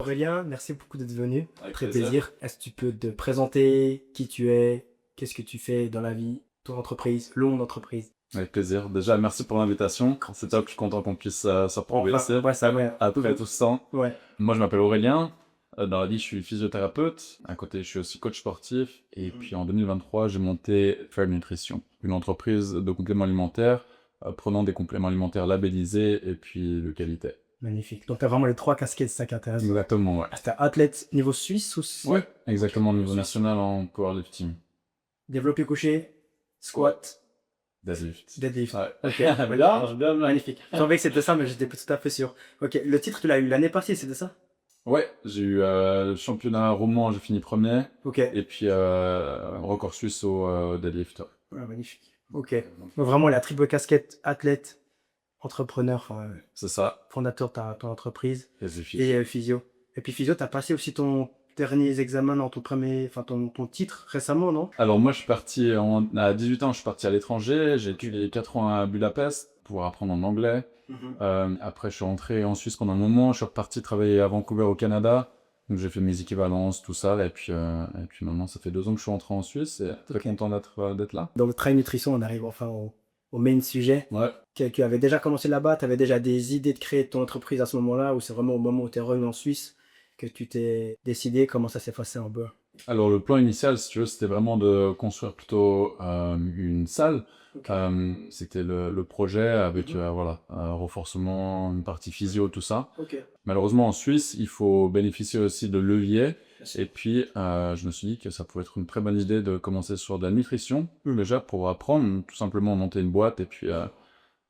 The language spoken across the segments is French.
Aurélien, merci beaucoup d'être venu. Avec Très plaisir. plaisir. Est-ce que tu peux te présenter qui tu es, qu'est-ce que tu fais dans la vie, ton entreprise, longue entreprise? Avec plaisir. Déjà, merci pour l'invitation. C'est top, je suis content qu'on puisse se retrouver ici. Ouais, ça va. Après tout ce temps. Ouais. Moi, je m'appelle Aurélien. Dans la vie, je suis physiothérapeute. À côté, je suis aussi coach sportif. Et puis en 2023, j'ai monté Fair Nutrition, une entreprise de compléments alimentaires, prenant des compléments alimentaires labellisés et puis de qualité. Magnifique. Donc, tu as vraiment les trois casquettes, c'est ça qui intéresse. Exactement, ouais. Ah, t'es athlète niveau suisse ou Ouais, exactement, au niveau national en powerlifting. développé couché, squat, Deadlift. deadlift. Ouais. Ok, là, magnifique. Je savais que c'était ça, mais j'étais pas tout à fait sûr. Ok, le titre, tu l'as eu l'année passée, c'était ça? Ouais, j'ai eu le championnat roman, j'ai fini premier. Ok. Et puis record suisse au deadlift. Ouais, magnifique. Ok. Donc, vraiment la triple casquette athlète, entrepreneur, enfin, C'est ça. fondateur de ton entreprise Et c'est fini. et physio. Et puis physio, tu as passé aussi ton dernier examen dans ton premier, enfin ton titre récemment, non? Alors moi, je suis parti à 18 ans, je suis parti à l'étranger. J'ai étudié 4 ans à Budapest pour apprendre en anglais. Après, je suis rentré en Suisse pendant un moment. Je suis reparti travailler à Vancouver au Canada. Donc j'ai fait mes équivalences, tout ça. Et puis maintenant, ça fait 2 ans que je suis rentré en Suisse. Et très content d'être là. Dans le Train Nutrition, on arrive enfin au main sujet. Ouais. Tu avais déjà commencé là-bas, tu avais déjà des idées de créer ton entreprise à ce moment-là, ou c'est vraiment au moment où tu es revenu en Suisse que tu t'es décidé, comment ça s'est passé en bas? Alors le plan initial, si tu veux, c'était vraiment de construire plutôt une salle. Ok. C'était le projet avec voilà, un renforcement, une partie physio, tout ça. Ok. Malheureusement, en Suisse, il faut bénéficier aussi de leviers. Et puis, je me suis dit que ça pouvait être une très bonne idée de commencer sur de la nutrition, déjà pour apprendre, tout simplement monter une boîte et puis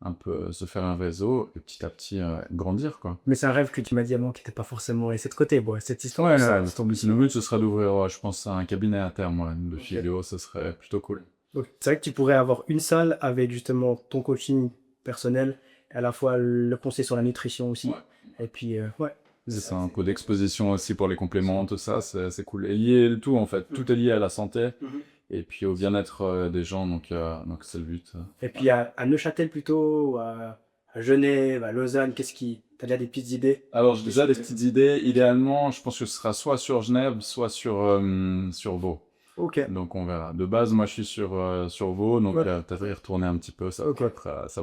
un peu se faire un réseau et petit à petit grandir, quoi. Mais c'est un rêve que tu m'as dit avant qui n'était pas forcément laissé de côté, bon, cette histoire. Ouais, ça. le but, ce serait d'ouvrir, je pense, un cabinet à terme, de physio, ce serait plutôt cool. Donc, c'est vrai que tu pourrais avoir une salle avec justement ton coaching personnel, et à la fois le conseil sur la nutrition aussi. Ouais. Et puis, ouais. C'est un peu d'exposition aussi pour les compléments, tout ça, c'est cool. Et lié le tout, en fait. Tout est lié à la santé et puis au bien-être des gens, donc c'est le but. Et puis à Neuchâtel plutôt, ou à Genève, à Lausanne, t'as déjà des petites idées? Alors, j'ai déjà des petites idées. Idéalement, je pense que ce sera soit sur Genève, soit sur Vaud. Ok. Donc, on verra. De base, moi, je suis sur Vaud, donc Ouais. peut-être y retourner un petit peu, ça Ok.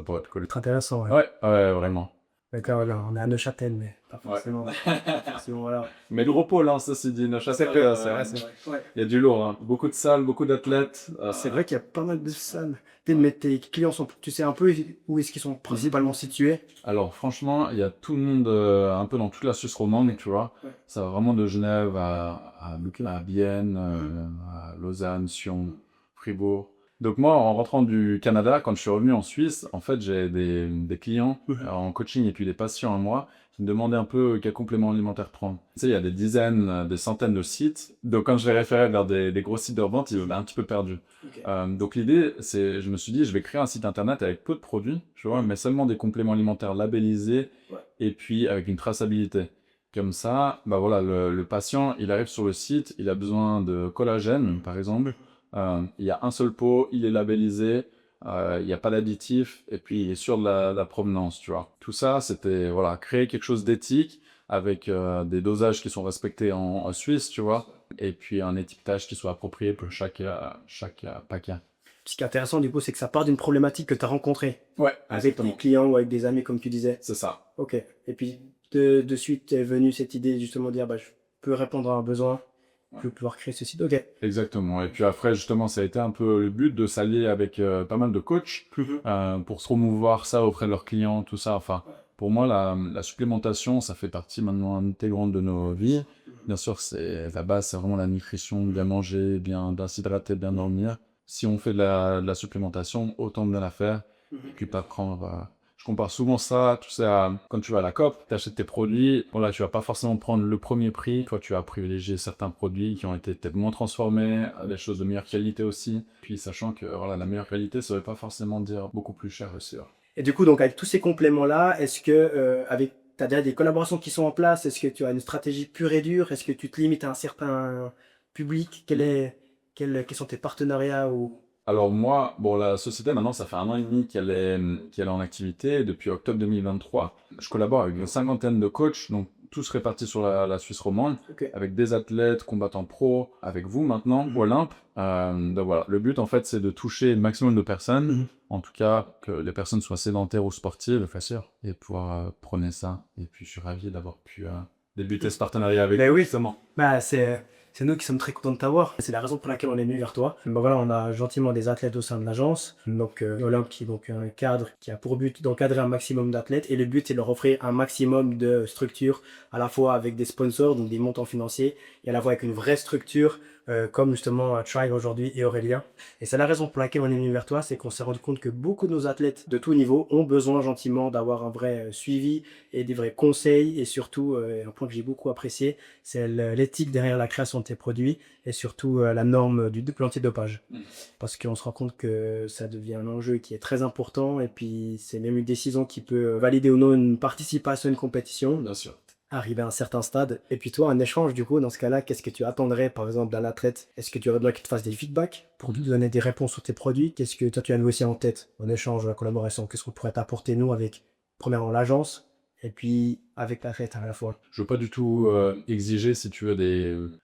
pourrait être cool. Très intéressant, ouais. Ouais, vraiment. D'accord, là, on est à Neuchâtel, mais pas forcément. Pas forcément, voilà. Mais le repos, là, ça c'est dit, Neuchâtel, c'est vrai. Ouais. Il y a du lourd, hein. Beaucoup de salles, beaucoup d'athlètes. C'est vrai qu'il y a pas mal de salles. Mais tes clients tu sais un peu où est-ce qu'ils sont principalement situés? Alors franchement, il y a tout le monde un peu dans toute la Suisse romande, tu vois. Ouais. Ça va vraiment de Genève à Vienne, à Lausanne, Sion, Fribourg. Donc moi, en rentrant du Canada, quand je suis revenu en Suisse, en fait, j'ai des clients en coaching et puis des patients à moi qui me demandaient un peu quel complément alimentaire prendre. Tu sais, il y a des dizaines, des centaines de sites. Donc quand je les référais vers des gros sites de revente, ils étaient un petit peu perdus. Ok. Donc l'idée, c'est, je me suis dit, je vais créer un site internet avec peu de produits, tu vois, mais seulement des compléments alimentaires labellisés et puis avec une traçabilité. Comme ça, bah voilà, le patient, il arrive sur le site, il a besoin de collagène, par exemple. Il y a un seul pot, il est labellisé, il n'y a pas d'additif, et puis il est sûr de la provenance, tu vois. Tout ça, c'était, voilà, créer quelque chose d'éthique avec des dosages qui sont respectés en Suisse, tu vois, et puis un étiquetage qui soit approprié pour chaque paquet. Ce qui est intéressant, du coup, c'est que ça part d'une problématique que tu as rencontrée Ouais, avec exactement. tes clients ou avec des amis, comme tu disais. C'est ça. Ok. Et puis, de suite est venue cette idée, justement, de dire, bah, je peux répondre à un besoin, je vais pouvoir créer ce site. Ok. Exactement. Et puis après, justement, ça a été un peu le but de s'allier avec pas mal de coachs pour se promouvoir ça auprès de leurs clients, tout ça. Enfin, pour moi, la supplémentation, ça fait partie maintenant intégrante de nos vies. Bien sûr, la base, c'est vraiment la nutrition, bien manger, bien s'hydrater, bien dormir. Si on fait de la supplémentation, autant bien la faire. Et puis pas prendre... Je compare souvent ça, tu sais, quand tu vas à la COP, tu achètes tes produits, bon là tu vas pas forcément prendre le premier prix, toi tu vas privilégier certains produits qui ont été peut-être moins transformés, des choses de meilleure qualité aussi, puis sachant que voilà, la meilleure qualité ça veut pas forcément dire beaucoup plus cher aussi. Et du coup, donc, avec tous ces compléments-là, est-ce que, t'as déjà des collaborations qui sont en place? Est-ce que tu as une stratégie pure et dure? Est-ce que tu te limites à un certain public? Quels sont tes partenariats ou... Alors moi, bon, la société, maintenant, ça fait 1 an et demi qu'elle est en activité, depuis octobre 2023. Je collabore avec une cinquantaine de coachs, donc tous répartis sur la Suisse romande, Ok. avec des athlètes, combattants pro, avec vous maintenant, Olympe. Donc voilà, le but en fait c'est de toucher le maximum de personnes, Mhm. en tout cas que les personnes soient sédentaires ou sportives, facile, et pouvoir prôner ça. Et puis je suis ravi d'avoir pu débuter ce partenariat avec Ben vous, oui, justement. bah, c'est nous qui sommes très contents de t'avoir. C'est la raison pour laquelle on est venu vers toi. Ben voilà, on a gentiment des athlètes au sein de l'agence. Donc, Olympe qui est donc un cadre qui a pour but d'encadrer un maximum d'athlètes. Et le but, c'est de leur offrir un maximum de structures, à la fois avec des sponsors, donc des montants financiers, et à la fois avec une vraie structure, comme justement Tribe aujourd'hui et Aurélien. Et c'est la raison pour laquelle on est venu vers toi, c'est qu'on s'est rendu compte que beaucoup de nos athlètes de tout niveau ont besoin gentiment d'avoir un vrai suivi et des vrais conseils. Et surtout, un point que j'ai beaucoup apprécié, c'est l'éthique derrière la création de tes produits et surtout la norme du anti-dopage. Parce qu'on se rend compte que ça devient un enjeu qui est très important et puis c'est même une décision qui peut valider ou non une participation à une compétition, Bien sûr. arriver à un certain stade. Et puis toi, un échange, du coup, dans ce cas-là, qu'est-ce que tu attendrais, par exemple, d'un athlète? Est-ce que tu aurais besoin qu'il te fasse des feedbacks pour te donner des réponses sur tes produits? Qu'est-ce que toi, tu as aussi en tête en échange, la collaboration? Qu'est-ce qu'on pourrait t'apporter, nous, avec, premièrement, l'agence et puis avec l'athlète à la fois? Je veux pas du tout exiger, si tu veux,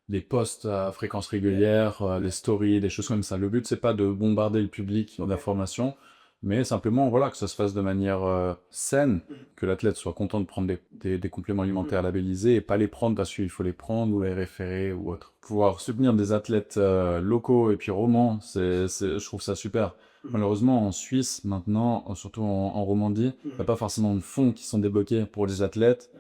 des posts à fréquence régulière, des stories, des choses comme ça. Le but, c'est pas de bombarder le public d'informations, mais simplement, voilà, que ça se fasse de manière saine, que l'athlète soit content de prendre des compléments alimentaires labellisés et pas les prendre parce qu'il faut les prendre ou les référer ou autre. Pouvoir soutenir des athlètes locaux et puis romans, je trouve ça super. Malheureusement, en Suisse, maintenant, surtout en Romandie, il n'y a pas forcément de fonds qui sont débloqués pour les athlètes,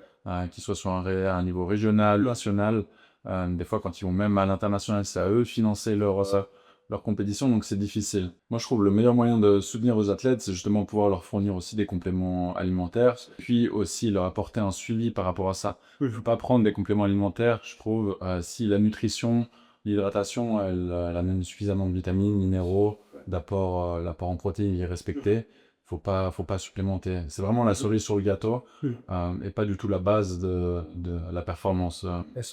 qu'ils soient sur un niveau régional, national. Des fois, quand ils vont même à l'international, c'est à eux de financer leur compétition, donc c'est difficile. Moi, je trouve le meilleur moyen de soutenir aux athlètes, c'est justement pouvoir leur fournir aussi des compléments alimentaires, puis aussi leur apporter un suivi par rapport à ça. Il ne faut pas prendre des compléments alimentaires, je trouve, si la nutrition, l'hydratation, elle amène suffisamment de vitamines, minéraux, l'apport en protéines est respecté. Faut pas supplémenter. C'est vraiment la cerise sur le gâteau et pas du tout la base de la performance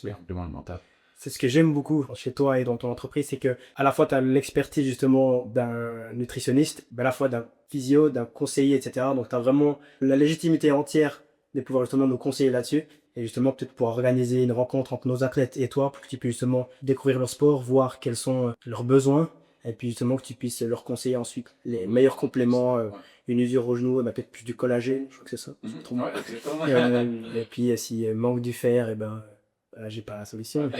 des compléments alimentaires. C'est ce que j'aime beaucoup chez toi et dans ton entreprise, c'est que à la fois tu as l'expertise justement d'un nutritionniste, mais à la fois d'un physio, d'un conseiller, etc. Donc tu as vraiment la légitimité entière de pouvoir justement nous conseiller là-dessus. Et justement peut-être pouvoir organiser une rencontre entre nos athlètes et toi pour que tu puisses justement découvrir leur sport, voir quels sont leurs besoins. Et puis justement que tu puisses leur conseiller ensuite les meilleurs compléments, une usure au genou, peut-être plus du collagène, je crois que c'est ça. Je me trompe. Ouais, exactement. Et puis s'il manque du fer, et ben j'ai pas la solution.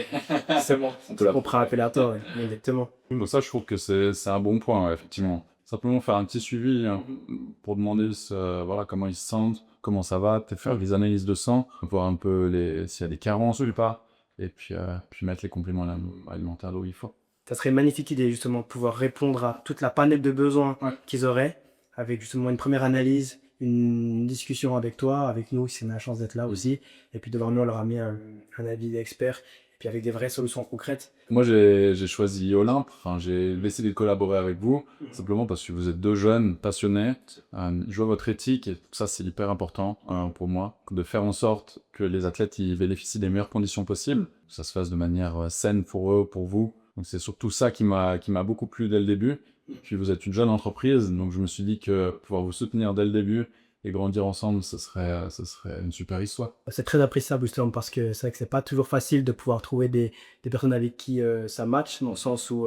C'est bon. On te la On prend appel à toi, ouais. Exactement. Donc ça, je trouve que c'est un bon point, ouais, effectivement. Simplement faire un petit suivi hein, pour demander voilà, comment ils se sentent, comment ça va, peut-être faire des analyses de sang, voir un peu s'il y a des carences ou pas, et puis mettre les compléments alimentaires là où il faut. Ça serait une magnifique idée justement de pouvoir répondre à toute la panel de besoins Ouais. qu'ils auraient, avec justement une première analyse, une discussion avec toi, avec nous, si on a la chance d'être là aussi, et puis de vraiment leur amener un avis d'expert, et puis avec des vraies solutions concrètes. Moi, j'ai choisi Olympe, enfin, j'ai décidé de collaborer avec vous, simplement parce que vous êtes deux jeunes passionnés. Je vois votre éthique, et ça, c'est hyper important pour moi, de faire en sorte que les athlètes ils bénéficient des meilleures conditions possibles, que ça se fasse de manière saine pour eux, pour vous. Donc, c'est surtout ça qui m'a beaucoup plu dès le début. Puis, vous êtes une jeune entreprise, donc je me suis dit que pouvoir vous soutenir dès le début et grandir ensemble, ce serait une super histoire. C'est très appréciable justement parce que c'est vrai que c'est pas toujours facile de pouvoir trouver des personnes avec qui ça match, dans le sens où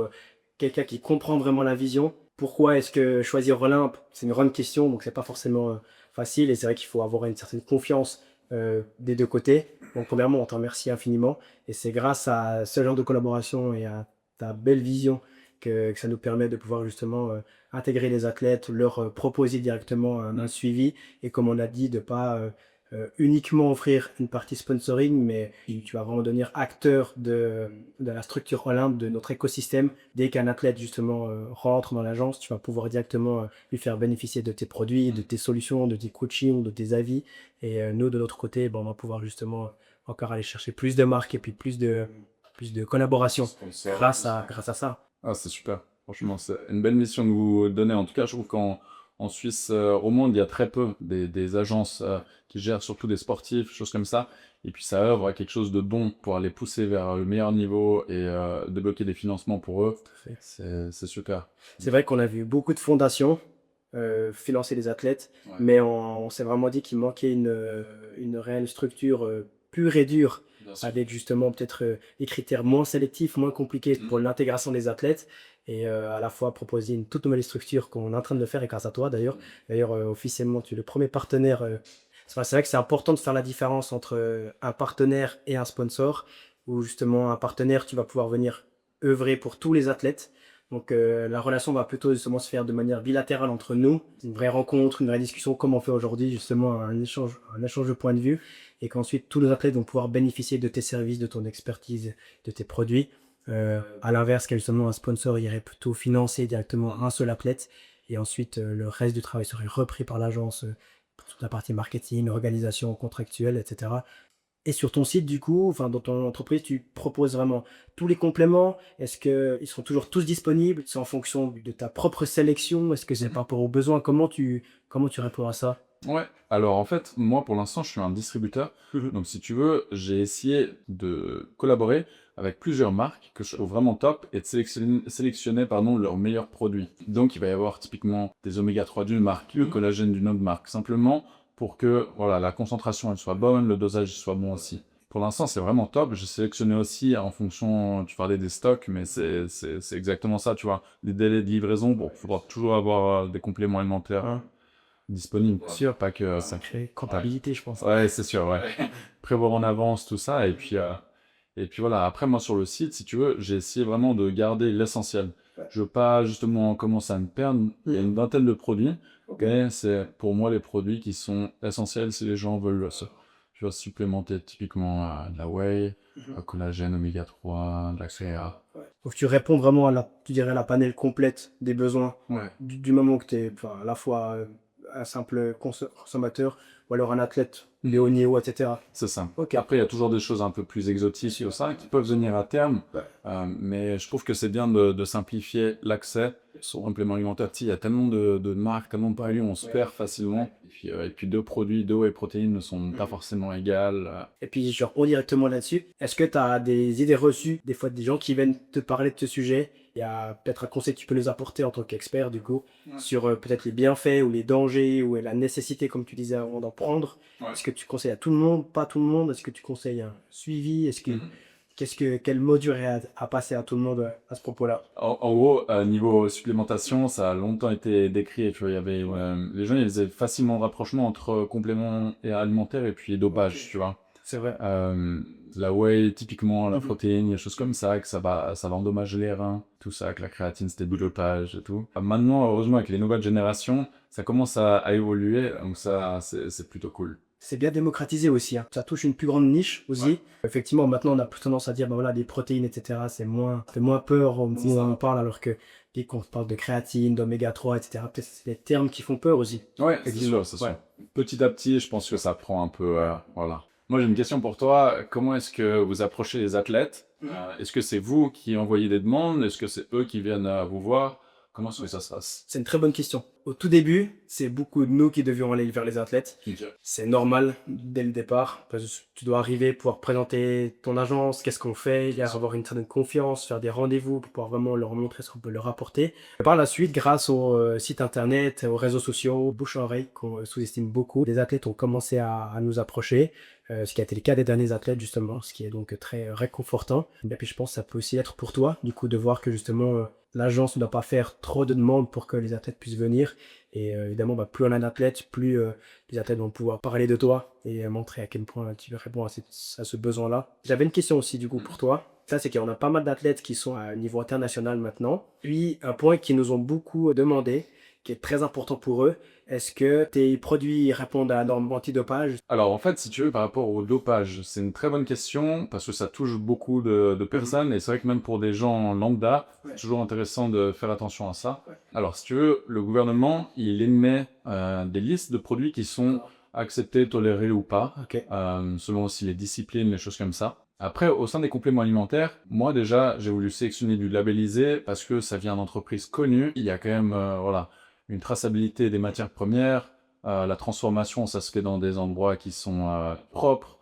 quelqu'un qui comprend vraiment la vision. Pourquoi est-ce que choisir Olympe? C'est une grande question, donc c'est pas forcément facile et c'est vrai qu'il faut avoir une certaine confiance des deux côtés. Donc premièrement, on t'en remercie infiniment et c'est grâce à ce genre de collaboration et à ta belle vision que ça nous permet de pouvoir justement intégrer les athlètes, leur proposer directement un suivi et comme on a dit, de pas uniquement offrir une partie sponsoring, mais tu vas vraiment devenir acteur de la structure Olympe, de notre écosystème. Dès qu'un athlète justement rentre dans l'agence, tu vas pouvoir directement lui faire bénéficier de tes produits, de tes solutions, de tes coachings, de tes avis. Et nous, de notre côté, on va pouvoir justement encore aller chercher plus de marques et puis plus de collaboration grâce à ça. Ah, c'est super. Franchement, c'est une belle mission de vous donner. En tout cas, je trouve qu'en Suisse romande, il y a très peu des agences qui gèrent surtout des sportifs, choses comme ça. Et puis, ça œuvre à quelque chose de bon pour aller pousser vers le meilleur niveau et débloquer des financements pour eux. C'est super. C'est vrai qu'on a vu beaucoup de fondations financer les athlètes, Ouais. mais on s'est vraiment dit qu'il manquait une réelle structure pur et dur, Bien sûr. avec justement peut-être des critères moins sélectifs, moins compliqués pour l'intégration des athlètes, et à la fois proposer une toute nouvelle structure qu'on est en train de faire, et grâce à toi d'ailleurs. D'ailleurs, officiellement, tu es le premier partenaire. C'est vrai que c'est important de faire la différence entre un partenaire et un sponsor, où justement un partenaire, tu vas pouvoir venir œuvrer pour tous les athlètes. Donc la relation va plutôt justement se faire de manière bilatérale entre nous, une vraie rencontre, une vraie discussion comme on fait aujourd'hui, justement un échange de points de vue, et qu'ensuite tous les athlètes vont pouvoir bénéficier de tes services, de ton expertise, de tes produits. À l'inverse, que justement un sponsor irait plutôt financer directement un seul athlète, et ensuite le reste du travail serait repris par l'agence pour toute la partie marketing, organisation contractuelle, etc. Et sur ton site, du coup, enfin, dans ton entreprise, tu proposes vraiment tous les compléments. Est-ce qu'ils seront toujours tous disponibles? C'est en fonction de ta propre sélection? Est-ce que c'est par rapport aux besoins? Comment tu réponds à ça? Ouais, alors en fait, moi pour l'instant, je suis un distributeur. Donc si tu veux, j'ai essayé de collaborer avec plusieurs marques que je trouve vraiment top et de sélectionner pardon, leurs meilleurs produits. Donc il va y avoir typiquement des oméga 3 d'une marque, le collagène d'une autre marque, simplement pour que voilà, la concentration elle soit bonne, le dosage soit bon aussi. Pour l'instant, c'est vraiment top. J'ai sélectionné aussi en fonction, tu parlais des stocks, mais c'est exactement ça, tu vois. Les délais de livraison, bon, il faudra toujours avoir des compléments alimentaires disponible. Bien sûr, Pas que... sacrée comptabilité, je pense. Ouais, c'est sûr, ouais. Prévoir en avance, tout ça, et puis voilà. Après, moi, sur le site, si tu veux, j'ai essayé vraiment de garder l'essentiel. Je veux pas, justement, commencer à me perdre. Il y a une vingtaine de produits. Ok, c'est pour moi les produits qui sont essentiels si les gens veulent tu vois, supplémenter typiquement de la whey, collagène, oméga 3, de la créa. Donc tu réponds vraiment à tu dirais, la panel complète des besoins Ouais. du moment que tu es à la fois un simple consommateur ou alors un athlète de haut niveau, etc. C'est ça. Ok. Après, il y a toujours des choses un peu plus exotiques que ça qui peuvent venir à terme. Ouais. Mais je trouve que c'est bien de simplifier l'accès sur compléments alimentaires. Il y a tellement de marques, tellement de produits, on se perd facilement. Et puis deux produits, deux whey protéines ne sont pas forcément égales. Et puis je reprends directement là-dessus. Est-ce que tu as des idées reçues, des fois des gens qui viennent te parler de ce sujet? Il y a peut-être un conseil que tu peux nous apporter en tant qu'expert, du coup, sur peut-être les bienfaits ou les dangers ou la nécessité, comme tu disais avant, d'en prendre. Ouais. Est-ce que tu conseilles à tout le monde, pas tout le monde? Est-ce que tu conseilles un suivi? Quel mot dur est à passer à tout le monde à ce propos-là? En gros, niveau supplémentation, ça a longtemps été décrit. Tu vois, il y avait, les gens ils faisaient facilement le rapprochement entre compléments alimentaires et puis dopage, tu vois. C'est vrai. La whey, typiquement, la protéine, il y a des choses comme ça, que ça va endommager les reins, tout ça, que la créatine, c'était du dopage et tout. Maintenant, heureusement, avec les nouvelles générations, ça commence à évoluer, donc ça, c'est plutôt cool. C'est bien démocratisé aussi, hein. Ça touche une plus grande niche aussi. Ouais. Effectivement, maintenant, on a plus tendance à dire, ben voilà, les protéines, etc., ça fait moins peur au moment où on en parle, alors que dès qu'on parle de créatine, d'oméga 3, etc., peut-être c'est des termes qui font peur aussi. Ouais, c'est sûr, c'est sûr. Ouais. Petit à petit, je pense que ça prend un peu, voilà. Moi, j'ai une question pour toi. Comment est-ce que vous approchez les athlètes? Est-ce que c'est vous qui envoyez des demandes? Est-ce que c'est eux qui viennent vous voir? Comment est-ce que ça se passe? C'est une très bonne question. Au tout début, c'est beaucoup de nous qui devions aller vers les athlètes. C'est normal dès le départ, parce que tu dois arriver, pouvoir présenter ton agence, qu'est-ce qu'on fait, avoir une certaine confiance, faire des rendez-vous pour pouvoir vraiment leur montrer ce qu'on peut leur apporter. Par la suite, grâce au site internet, aux réseaux sociaux, bouche à oreille, qu'on sous-estime beaucoup, les athlètes ont commencé à nous approcher. Ce qui a été le cas des derniers athlètes justement, ce qui est donc très réconfortant. Et puis je pense que ça peut aussi être pour toi, du coup, de voir que justement l'agence ne doit pas faire trop de demandes pour que les athlètes puissent venir. Et évidemment, plus on a d'athlètes, plus les athlètes vont pouvoir parler de toi et montrer à quel point tu réponds à ce besoin-là. J'avais une question aussi du coup pour toi. Ça, c'est qu'on a pas mal d'athlètes qui sont à un niveau international maintenant. Puis un point qu'ils nous ont beaucoup demandé, qui est très important pour eux. Est-ce que tes produits répondent à la norme antidopage? Alors en fait, si tu veux, par rapport au dopage, c'est une très bonne question parce que ça touche beaucoup de personnes et c'est vrai que même pour des gens lambda, c'est toujours intéressant de faire attention à ça. Alors si tu veux, le gouvernement, il émet des listes de produits qui sont acceptés, tolérés ou pas, selon aussi les disciplines, les choses comme ça. Après, au sein des compléments alimentaires, moi déjà, j'ai voulu sélectionner du labellisé parce que ça vient d'entreprises connues. Il y a quand même, voilà, une traçabilité des matières premières. La transformation, ça se fait dans des endroits qui sont propres,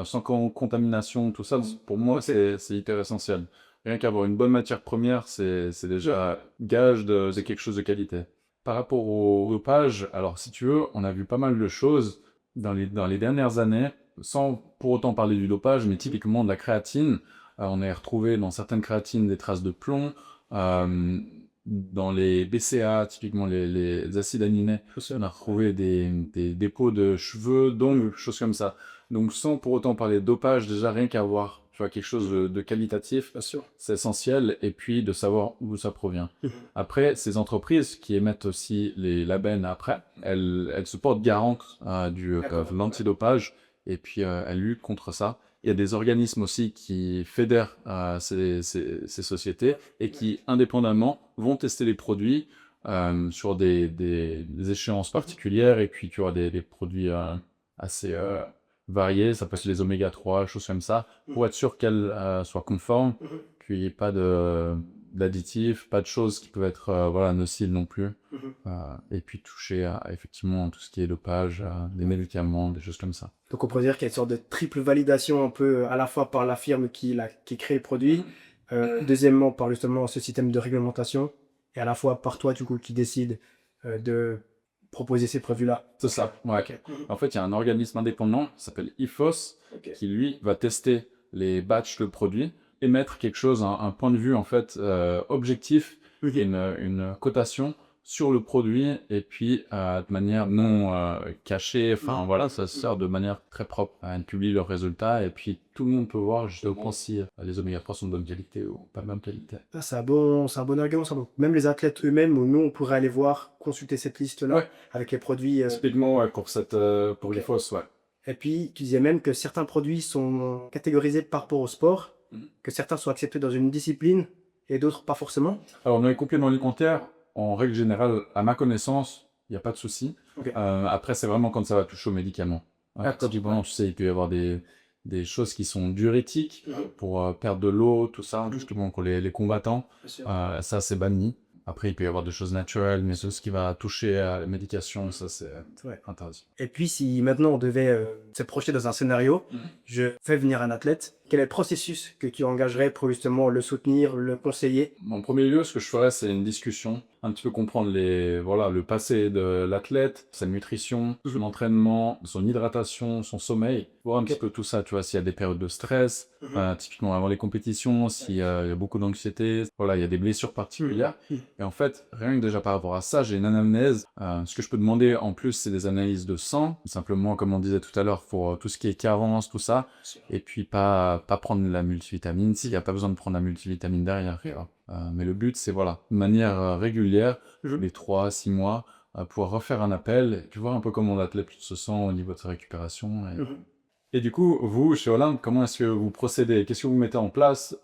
sans contamination, tout ça. Pour moi, c'est hyper essentiel. Rien qu'avoir une bonne matière première, c'est déjà gage de quelque chose de qualité. Par rapport au dopage, alors si tu veux, on a vu pas mal de choses dans les dernières années. sans pour autant parler du dopage, mais typiquement de la créatine. On a retrouvé dans certaines créatines des traces de plomb. Dans les BCA, typiquement les acides aminés, on a retrouvé des dépôts de cheveux, d'ongles, choses comme ça. Donc sans pour autant parler de dopage, déjà rien qu'avoir quelque chose de qualitatif, Bien sûr. c'est essentiel, et puis de savoir où ça provient. Après, ces entreprises qui émettent aussi les labels après, elles se portent garantes de l'antidopage, et puis elles luttent contre ça. Il y a des organismes aussi qui fédèrent ces sociétés et qui, indépendamment, vont tester les produits sur des échéances particulières, et puis tu auras des produits assez variés, ça peut être les oméga 3, choses comme ça, pour être sûr qu'elles soient conformes, qu'il n'y ait pas d'additifs, pas de choses qui peuvent être nocives non plus, et puis toucher à effectivement tout ce qui est dopage, des médicaments, des choses comme ça. Donc on pourrait dire qu'il y a une sorte de triple validation un peu à la fois par la firme qui crée le produit, deuxièmement par justement ce système de réglementation, et à la fois par toi du coup qui décide de proposer ces produits-là. C'est ça, ouais. Ok. En fait, il y a un organisme indépendant qui s'appelle IFOS, qui lui va tester les batchs de produits, émettre quelque chose, un point de vue en fait objectif, Mhm. une cotation sur le produit, et puis de manière non cachée, enfin voilà, ça se sert de manière très propre. Ils publient leurs résultats, et puis tout le monde peut voir justement si les oméga 3 sont de bonne qualité ou pas de bonne qualité. Ça, c'est un bon argument, ça. Donc, même les athlètes eux-mêmes, ou nous, on pourrait aller voir, consulter cette liste-là Ouais. avec les produits. Typiquement, ouais, pour Ok. l'IFOS, ouais. Et puis, tu disais même que certains produits sont catégorisés par rapport au sport, que certains sont acceptés dans une discipline et d'autres pas forcément. Alors, dans les compléments alimentaires, en règle générale, à ma connaissance, il n'y a pas de souci. Ok. Après, c'est vraiment quand ça va toucher aux médicaments. D'accord. Typiquement, tu sais, il peut y avoir des choses qui sont diurétiques pour perdre de l'eau, tout ça, justement pour les combattants. Bien sûr. Ça, c'est banni. Après, il peut y avoir des choses naturelles, mais tout ce qui va toucher à la médication, ça, c'est Ouais. interdit. Et puis, si maintenant on devait se projeter dans un scénario, je fais venir un athlète, quel est le processus que tu engagerais pour justement le soutenir, le conseiller? En premier lieu, ce que je ferais, c'est une discussion, un petit peu comprendre le passé de l'athlète, sa nutrition, son entraînement, son hydratation, son sommeil, voir un petit peu tout ça, tu vois, s'il y a des périodes de stress, typiquement avant les compétitions, s'il y a beaucoup d'anxiété, voilà, il y a des blessures particulières. Et en fait, rien que déjà par rapport à ça, j'ai une anamnèse. Ce que je peux demander en plus, c'est des analyses de sang, simplement, comme on disait tout à l'heure, pour tout ce qui est carence, tout ça, et puis pas prendre la multivitamine, s'il n'y a pas besoin de prendre la multivitamine derrière. Mais le but, c'est voilà, de manière régulière, les 3-6 mois, pouvoir refaire un appel, et puis voir un peu comment l'athlète se sent au niveau de sa récupération. Et du coup, vous, chez Olympe, comment est-ce que vous procédez? Qu'est-ce que vous mettez en place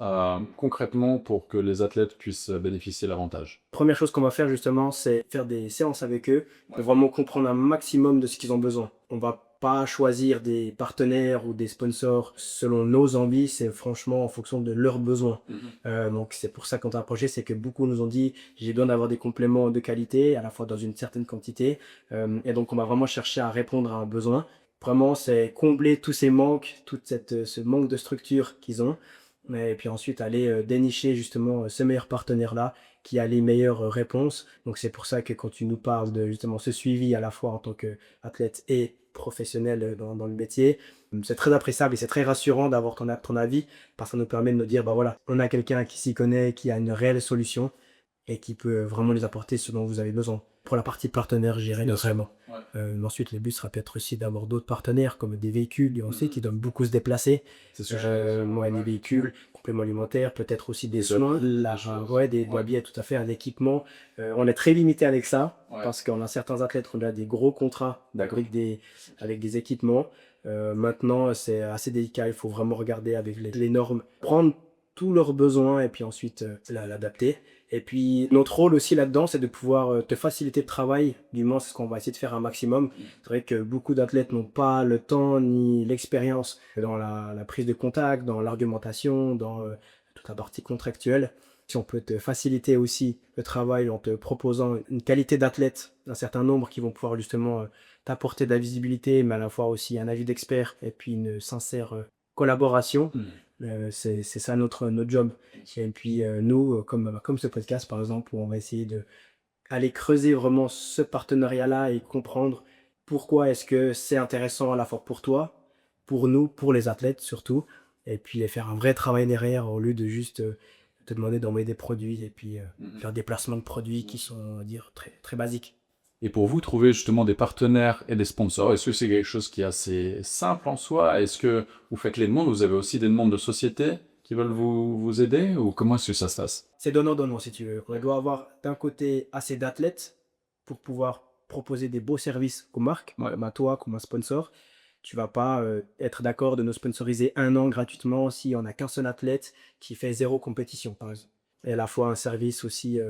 concrètement pour que les athlètes puissent bénéficier de l'avantage? Première chose qu'on va faire justement, c'est faire des séances avec eux, pour vraiment comprendre un maximum de ce qu'ils ont besoin. On va pas choisir des partenaires ou des sponsors selon nos envies, c'est franchement en fonction de leurs besoins. Donc c'est pour ça qu'on t'a approché, c'est que beaucoup nous ont dit j'ai besoin d'avoir des compléments de qualité, à la fois dans une certaine quantité, et donc on va vraiment chercher à répondre à un besoin. Vraiment, c'est combler tous ces manques, ce manque de structure qu'ils ont, et puis ensuite aller dénicher justement ce meilleur partenaire-là qui a les meilleures réponses. Donc c'est pour ça que quand tu nous parles de justement ce suivi à la fois en tant qu'athlète et professionnel dans le métier, c'est très appréciable et c'est très rassurant d'avoir ton avis parce que ça nous permet de nous dire, bah voilà, on a quelqu'un qui s'y connaît, qui a une réelle solution et qui peut vraiment les apporter ce dont vous avez besoin. Pour la partie partenaire, j'irai vraiment. Ensuite, le but sera peut-être aussi d'avoir d'autres partenaires comme des véhicules, on sait qu'ils doivent beaucoup se déplacer. C'est sûr. Des véhicules, compléments alimentaires, peut-être aussi des soins, des billets, tout à fait, un équipement. On est très limité avec ça parce qu'on a certains athlètes, on a des gros contrats avec des équipements. Maintenant, c'est assez délicat, il faut vraiment regarder avec les normes, prendre tous leurs besoins et puis ensuite l'adapter. Et puis notre rôle aussi là-dedans, c'est de pouvoir te faciliter le travail. Du moins, c'est ce qu'on va essayer de faire un maximum. C'est vrai que beaucoup d'athlètes n'ont pas le temps ni l'expérience dans la prise de contact, dans l'argumentation, dans toute la partie contractuelle. Si on peut te faciliter aussi le travail en te proposant une qualité d'athlète, un certain nombre qui vont pouvoir justement t'apporter de la visibilité, mais à la fois aussi un avis d'expert et puis une sincère collaboration. C'est ça notre job. Et puis nous, comme ce podcast par exemple, où on va essayer d'aller creuser vraiment ce partenariat-là et comprendre pourquoi est-ce que c'est intéressant à la fois pour toi, pour nous, pour les athlètes surtout, et puis faire un vrai travail derrière au lieu de juste te demander d'envoyer des produits et puis faire des placements de produits qui sont, on va dire, très, très basiques. Et pour vous, trouver justement des partenaires et des sponsors, est-ce que c'est quelque chose qui est assez simple en soi? Est-ce que vous faites les demandes? Vous avez aussi des demandes de sociétés qui veulent vous aider? Ou comment est-ce que ça se passe? C'est donnant-donnant si tu veux. On doit avoir d'un côté assez d'athlètes pour pouvoir proposer des beaux services aux marques, Ouais. comme à toi, comme un sponsor. Tu vas pas être d'accord de nous sponsoriser 1 an gratuitement si on n'a qu'un seul athlète qui fait 0 compétition, par exemple. Et à la fois un service aussi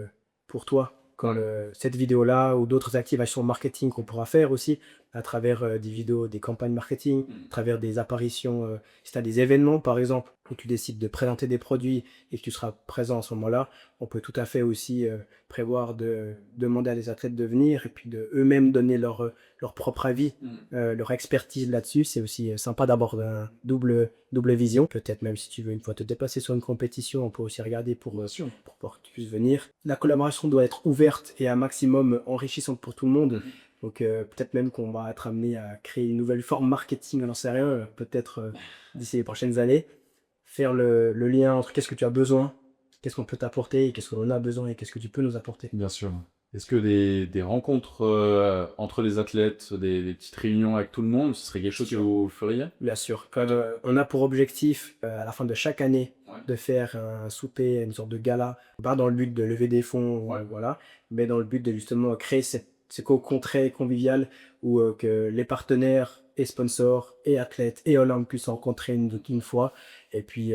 pour toi. Quand cette vidéo-là ou d'autres activations marketing qu'on pourra faire aussi à travers des vidéos, des campagnes marketing, à travers des apparitions, si tu as des événements par exemple, où tu décides de présenter des produits et que tu seras présent à ce moment-là, on peut tout à fait aussi prévoir de demander à des athlètes de venir et puis de eux-mêmes donner leur propre avis, leur expertise là-dessus. C'est aussi sympa d'avoir un double vision. Peut-être même si tu veux une fois te dépasser sur une compétition, on peut aussi regarder pour pouvoir que tu puisses venir. La collaboration doit être ouverte et un maximum enrichissante pour tout le monde. Donc peut-être même qu'on va être amené à créer une nouvelle forme marketing, on n'en sait rien, peut-être d'ici les prochaines années. Faire le lien entre qu'est-ce que tu as besoin, qu'est-ce qu'on peut t'apporter, et qu'est-ce qu'on a besoin et qu'est-ce que tu peux nous apporter. Bien sûr. Est-ce que des rencontres entre les athlètes, des petites réunions avec tout le monde, ce serait quelque chose que vous feriez? Bien sûr. On a pour objectif, à la fin de chaque année, de faire un souper, une sorte de gala, pas dans le but de lever des fonds, voilà, mais dans le but de justement créer ce cocon très convivial où que les partenaires et sponsors et athlètes et Olympe puissent se rencontrer une fois et puis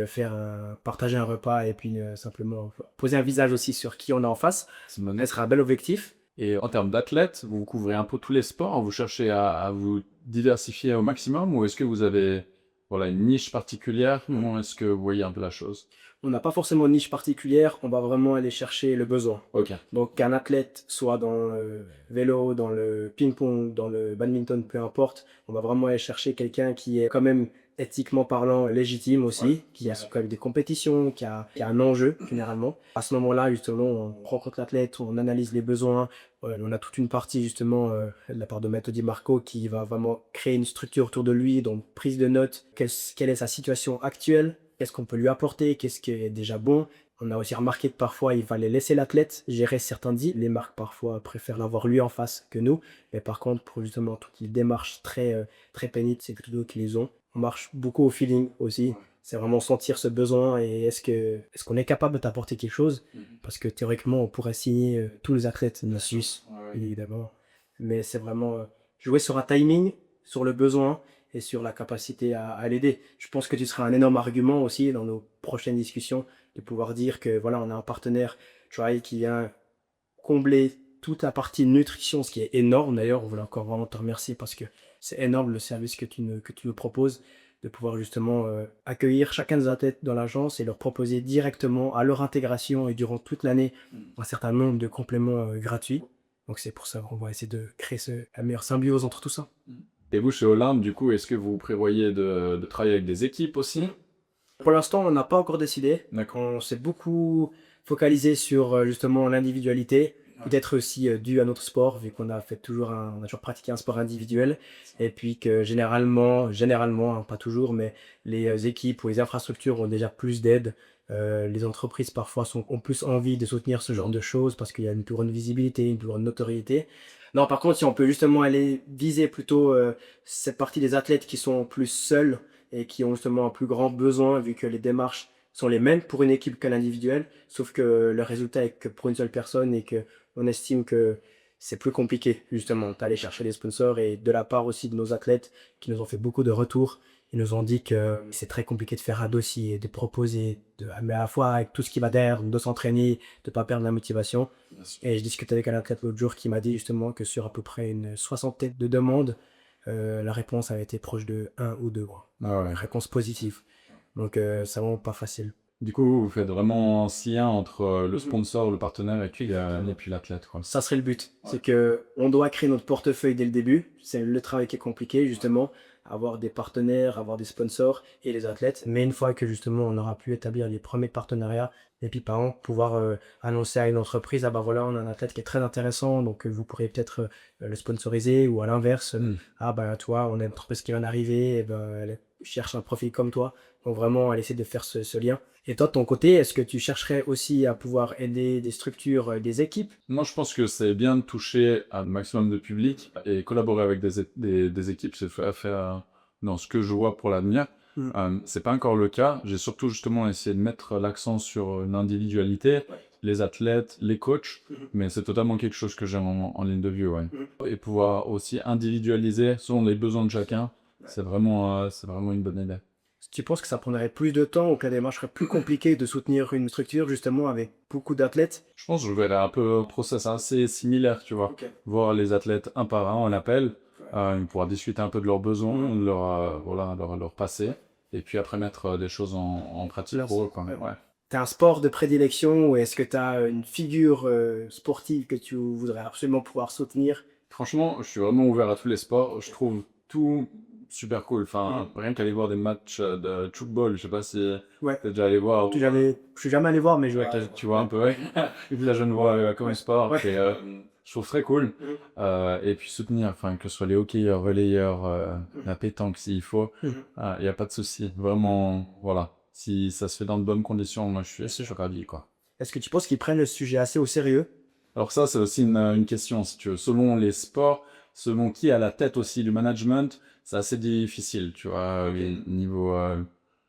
partager un repas et puis simplement poser un visage aussi sur qui on a en face. C'est mon- Ce sera un bel objectif. Et en termes d'athlètes, vous couvrez un peu tous les sports, vous cherchez à vous diversifier au maximum, ou est-ce que vous avez voilà, une niche particulière? Comment est-ce que vous voyez un peu la chose? On n'a pas forcément de niche particulière, on va vraiment aller chercher le besoin. Ok. Donc qu'un athlète soit dans le vélo, dans le ping-pong, dans le badminton, peu importe, on va vraiment aller chercher quelqu'un qui est quand même éthiquement parlant légitime aussi, qui a quand même des compétitions, qui a un enjeu généralement. À ce moment-là, justement, on rencontre l'athlète, on analyse les besoins. On a toute une partie justement de la part de Maître Di Marco qui va vraiment créer une structure autour de lui, donc prise de notes, quelle est sa situation actuelle, qu'est-ce qu'on peut lui apporter, qu'est-ce qui est déjà bon. On a aussi remarqué que parfois, il fallait laisser l'athlète gérer certains deals. Les marques, parfois, préfèrent l'avoir lui en face que nous. Mais par contre, pour justement toutes les démarches très pénibles, c'est plutôt qu'ils les ont. On marche beaucoup au feeling aussi. C'est vraiment sentir ce besoin et est-ce qu'on est capable de t'apporter quelque chose? Parce que théoriquement, on pourrait signer tous les athlètes de la Suisse, évidemment. Mais c'est vraiment jouer sur un timing, sur le besoin et sur la capacité à l'aider. Je pense que tu seras un énorme argument aussi dans nos prochaines discussions de pouvoir dire que voilà, on a un partenaire Try qui vient combler toute la partie nutrition, ce qui est énorme d'ailleurs. On voulait encore vraiment te remercier parce que c'est énorme le service que tu nous proposes, de pouvoir justement accueillir chacun des athlètes dans l'agence et leur proposer directement à leur intégration et durant toute l'année un certain nombre de compléments gratuits. Donc c'est pour ça qu'on va essayer de créer la meilleure symbiose entre tout ça. Et vous, chez Olympe, du coup, est-ce que vous prévoyez de travailler avec des équipes aussi? Pour l'instant, on n'a pas encore décidé. D'accord. On s'est beaucoup focalisé sur justement l'individualité, peut-être aussi dû à notre sport, vu qu'on a on a toujours pratiqué un sport individuel, et puis que généralement, hein, pas toujours, mais les équipes ou les infrastructures ont déjà plus d'aide. Les entreprises parfois ont plus envie de soutenir ce genre de choses parce qu'il y a une plus grande visibilité, une plus grande notoriété. Non, par contre, si on peut justement aller viser plutôt cette partie des athlètes qui sont plus seuls et qui ont justement un plus grand besoin vu que les démarches sont les mêmes pour une équipe qu'à l'individuel, sauf que le résultat est que pour une seule personne et que on estime que c'est plus compliqué justement d'aller chercher les sponsors et de la part aussi de nos athlètes qui nous ont fait beaucoup de retours. Ils nous ont dit que c'est très compliqué de faire un dossier, de proposer, mais à la fois avec tout ce qui va derrière, de s'entraîner, de ne pas perdre la motivation. Et je discutais avec un athlète l'autre jour qui m'a dit justement que sur à peu près une soixantaine de demandes, la réponse avait été proche de 1 ou 2 mois. Ah ouais. Réponse positive. Donc c'est vraiment pas facile. Du coup, vous faites vraiment un lien entre le sponsor, le partenaire et puis l'athlète, quoi. Ça serait le but. C'est que on doit créer notre portefeuille dès le début. C'est le travail qui est compliqué, justement. avoir des partenaires, avoir des sponsors et les athlètes. Mais une fois que justement on aura pu établir les premiers partenariats, et puis par exemple pouvoir annoncer à une entreprise, ah bah voilà, on a un athlète qui est très intéressant, donc vous pourrez peut-être le sponsoriser, ou à l'inverse, ah bah toi, on a une entreprise qui vient d'arriver, et ben elle cherche un profil comme toi. Donc vraiment, elle essaie de faire ce lien. Et toi, de ton côté, est-ce que tu chercherais aussi à pouvoir aider des structures, des équipes? Moi, je pense que c'est bien de toucher un maximum de public et collaborer avec des équipes. C'est fait dans ce que je vois pour l'avenir. C'est pas encore le cas. J'ai surtout justement essayé de mettre l'accent sur l'individualité, les athlètes, les coachs, mais c'est totalement quelque chose que j'ai en ligne de vue, ouais. Et pouvoir aussi individualiser selon les besoins de chacun, c'est vraiment une bonne idée. Tu penses que ça prendrait plus de temps ou que la démarche serait plus compliquée de soutenir une structure justement avec beaucoup d'athlètes? Je pense que je verrais un peu un process assez similaire, tu vois. Ok. Voir les athlètes un par un en appel, on pourra discuter un peu de leurs besoins, de leur passé, et puis après mettre des choses en pratique Leur- pour eux, quoi. ouais. Ouais. T'as un sport de prédilection ou est-ce que tu as une figure sportive que tu voudrais absolument pouvoir soutenir? Franchement, je suis vraiment ouvert à tous les sports. Je trouve tout super cool. Enfin, rien qu'aller voir des matchs de football, je sais pas si Ouais. t'es déjà allé voir. Je suis jamais allé voir, mais je Tu vois un peu, ouais. Et puis là, je ne vois comme sport. Ouais. Et, je trouve très cool. Et puis soutenir, enfin, que ce soit les hockeyeurs, relayeurs, la pétanque s'il faut, il n'y a pas de souci. Vraiment, voilà. Si ça se fait dans de bonnes conditions, moi, je suis ravi, quoi. Est-ce que tu penses qu'ils prennent le sujet assez au sérieux? Alors ça, c'est aussi une question, si tu veux. Selon les sports, selon qui est à la tête aussi du management, c'est assez difficile, tu vois, niveau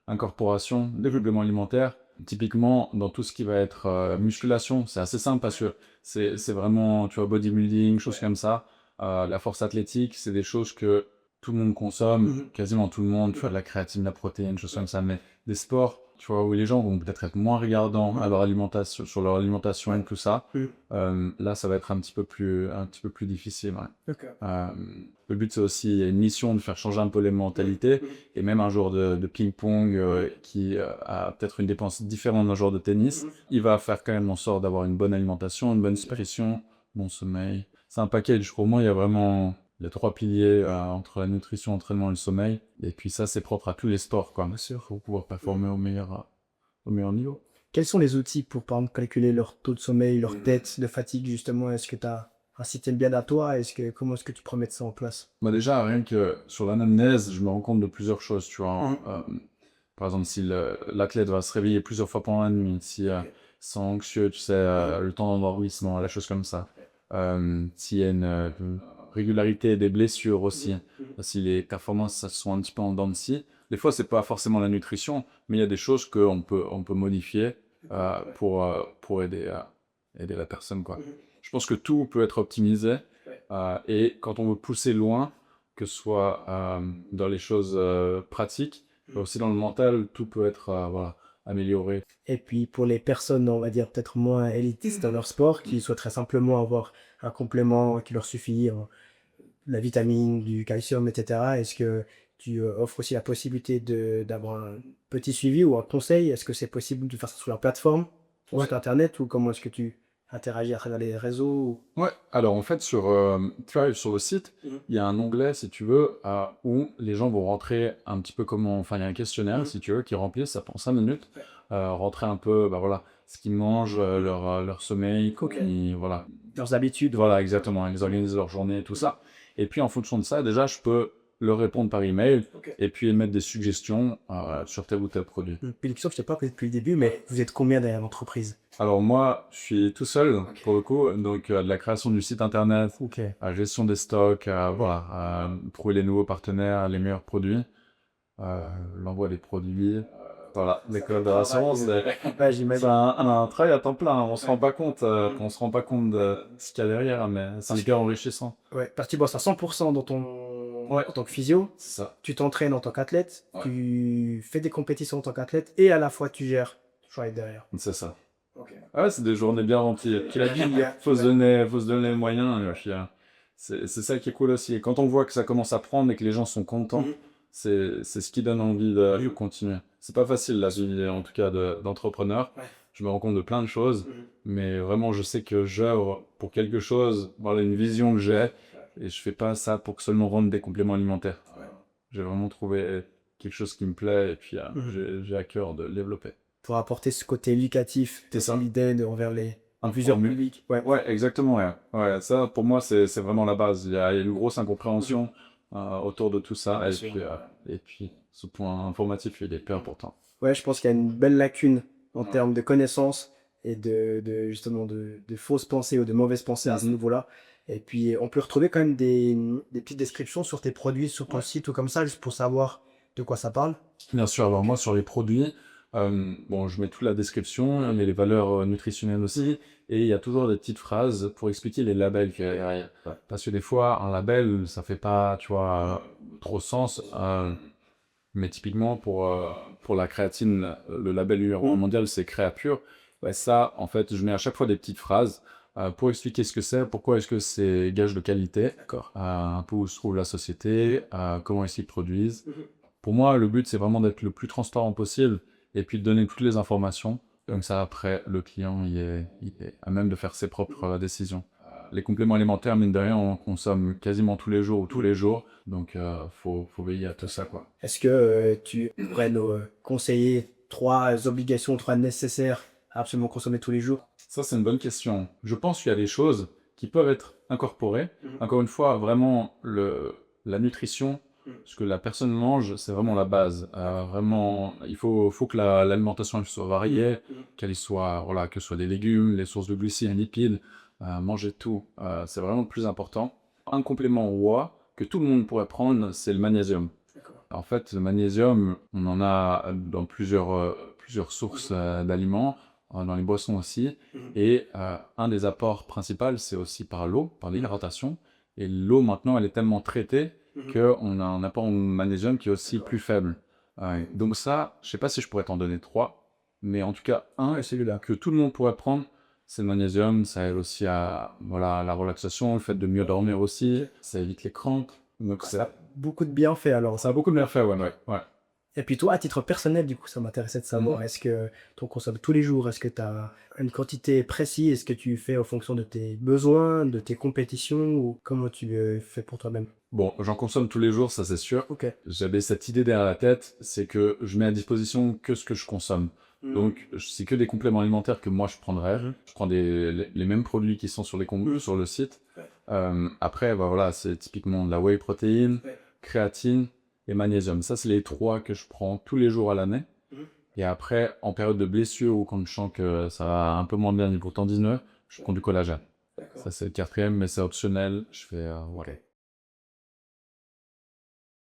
incorporation, développement alimentaire. Typiquement, dans tout ce qui va être musculation, c'est assez simple parce que c'est vraiment, tu vois, bodybuilding, choses comme ça. La force athlétique, c'est des choses que tout le monde consomme, quasiment tout le monde, tu vois, de la créatine, de la protéine, choses comme ça. Mais des sports, tu vois, où les gens vont peut-être être moins regardants à leur alimentation, sur leur alimentation et tout ça. Là, ça va être un petit peu plus difficile. Ouais. D'accord. Le but, c'est aussi une mission de faire changer un peu les mentalités. Et même un joueur de ping-pong qui a peut-être une dépense différente d'un joueur de tennis, il va faire quand même en sorte d'avoir une bonne alimentation, une bonne nutrition, bon sommeil. C'est un package. Pour moi, il y a 3 piliers entre la nutrition, l'entraînement et le sommeil. Et puis ça, c'est propre à tous les sports, quoi. Bien sûr, pour pouvoir performer au meilleur niveau. Quels sont les outils pour, par exemple, calculer leur taux de sommeil, leur tête de fatigue, justement? Est-ce que tu as un système bien à toi? Comment est-ce que tu pourrais mettre ça en place? Bah déjà, rien que sur l'anamnèse, je me rends compte de plusieurs choses, tu vois. Par exemple, si l'athlète va se réveiller plusieurs fois pendant la nuit, si c'est anxieux, tu sais, le temps d'endormissement, la chose comme ça. S'il y a une régularité des blessures aussi, si les performances ça, sont un petit peu en dents de scie. Des fois, c'est pas forcément la nutrition, mais il y a des choses qu'on peut modifier pour aider la personne, quoi. Je pense que tout peut être optimisé. Et quand on veut pousser loin, que ce soit dans les choses pratiques, mais aussi dans le mental, tout peut être voilà, amélioré. Et puis pour les personnes, on va dire peut-être moins élitistes dans leur sport, qui souhaiteraient simplement avoir un complément qui leur suffit, la vitamine, du calcium, etc. Est-ce que tu offres aussi la possibilité d'avoir un petit suivi ou un conseil? Est-ce que c'est possible de faire ça sur leur plateforme, sur Ouais. site internet, ou comment est-ce que tu interagis à travers les réseaux? Ouais, alors en fait, tu arrives sur le site, il y a un onglet, si tu veux, où les gens vont rentrer un petit peu enfin, il y a un questionnaire, si tu veux, qui remplit, ça prend 5 minutes, rentrer un peu, bah voilà, ce qu'ils mangent, leur sommeil, Ok. voilà. Leurs habitudes? Voilà, exactement, ils organisent leur journée, tout ça. Et puis en fonction de ça, déjà, je peux leur répondre par email, Ok. et puis mettre des suggestions sur tel ou tel produit. Puis question, je t'ai pas posé depuis le début, mais vous êtes combien derrière l'entreprise? Alors moi, je suis tout seul pour le coup, donc de la création du site internet, Ok. à gestion des stocks, voilà, à trouver les nouveaux partenaires, les meilleurs produits, l'envoi des produits, voilà, les collaborations, Ouais, j'imagine. c'est un travail à temps plein. On se rend pas compte, on se rend pas compte de ce qu'il y a derrière, mais c'est hyper enrichissant. Ouais, parce que tu bosses à 100% Ouais. en tant que physio, C'est ça. tu t'entraînes en tant qu'athlète, Ouais. tu fais des compétitions en tant qu'athlète, et à la fois tu gères ton travail derrière. C'est ça. Ok. Ah ouais, c'est des journées bien remplies. Puis la vie, faut se donner les moyens. Et puis, c'est ça qui est cool aussi. Et quand on voit que ça commence à prendre et que les gens sont contents, c'est ce qui donne envie de continuer. C'est pas facile la vie, en tout cas, d'entrepreneur. Ouais. Je me rends compte de plein de choses, mais vraiment, je sais que j'œuvre pour quelque chose, voilà, une vision que j'ai, et je fais pas ça pour seulement vendre des compléments alimentaires. j'ai vraiment trouvé quelque chose qui me plaît et puis j'ai à cœur de le développer. Pour apporter ce côté éducatif, C'est ça. l'idée envers plusieurs Informer. publics. Ouais. Ouais, exactement. Ouais. Ouais, ça, pour moi, c'est vraiment la base. Il y a une grosse incompréhension autour de tout ça. Bien Et sûr. puis, ce point informatif, il est hyper important. Ouais, je pense qu'il y a une belle lacune en Ouais. termes de connaissances et justement de fausses pensées ou de mauvaises pensées à ce niveau-là. Et puis, on peut retrouver quand même des petites descriptions sur tes produits, sur ton site ou comme ça, juste pour savoir de quoi ça parle. Bien sûr, alors moi, sur les produits, bon, je mets toute la description, je mets les valeurs nutritionnelles aussi, et il y a toujours des petites phrases pour expliquer les labels qu'il y a derrière. Parce que des fois, un label, ça fait pas, tu vois, trop sens. Mais typiquement, pour la créatine, le label numéro 1 mondial, c'est Créapure. Ouais, ça, en fait, je mets à chaque fois des petites phrases pour expliquer ce que c'est, pourquoi est-ce que c'est gage de qualité, D'accord. un peu où se trouve la société, comment est-ce qu'ils produisent. Pour moi, le but, c'est vraiment d'être le plus transparent possible et puis de donner toutes les informations. Comme ça, après, le client, il est à même de faire ses propres décisions. Les compléments alimentaires, mine de rien, on consomme quasiment tous les jours ou tous les jours. Donc, faut veiller à tout ça, quoi. Est-ce que tu pourrais nous conseiller 3 obligations, 3 nécessaires à absolument consommer tous les jours? Ça, c'est une bonne question. Je pense qu'il y a des choses qui peuvent être incorporées. Encore une fois, vraiment, la nutrition, ce que la personne mange, c'est vraiment la base. Vraiment, il faut que l'alimentation elle soit variée, qu'elle soit, voilà, que ce soit des légumes, les sources de glucides, lipides, manger tout. C'est vraiment le plus important. Un complément roi que tout le monde pourrait prendre, c'est le magnésium. En fait, le magnésium, on en a dans plusieurs sources d'aliments, dans les boissons aussi. Et un des apports principaux, c'est aussi par l'eau, par l'hydratation. Et l'eau, maintenant, elle est tellement traitée qu'on a un apport en magnésium qui est aussi plus faible. Donc ça, je sais pas si je pourrais t'en donner 3, mais en tout cas, un, et celui-là, que tout le monde pourrait prendre, c'est le magnésium. Ça aide aussi à voilà, la relaxation, le fait de mieux dormir aussi. Ça évite les crampes. Donc ça Beaucoup de bienfaits alors. a beaucoup de bienfaits, ouais. Et puis toi, à titre personnel, du coup, ça m'intéressait de savoir, est-ce que tu en consommes tous les jours? Est-ce que tu as une quantité précise? Est-ce que tu fais en fonction de tes besoins, de tes compétitions, ou comment tu le fais pour toi-même? Bon, j'en consomme tous les jours, ça c'est sûr. Ok. J'avais cette idée derrière la tête, c'est que je mets à disposition que ce que je consomme. Donc, c'est que des compléments alimentaires que moi je prendrais. Je prends les mêmes produits qui sont sur sur le site. Après, bah, voilà, c'est typiquement de la whey protéine, créatine et magnésium. Ça, c'est les 3 que je prends tous les jours à l'année. Et après, en période de blessure ou quand je sens que ça va un peu moins bien niveau tendineux, je prends du collagène. Ça, c'est le 4e, mais c'est optionnel. Je fais, voilà.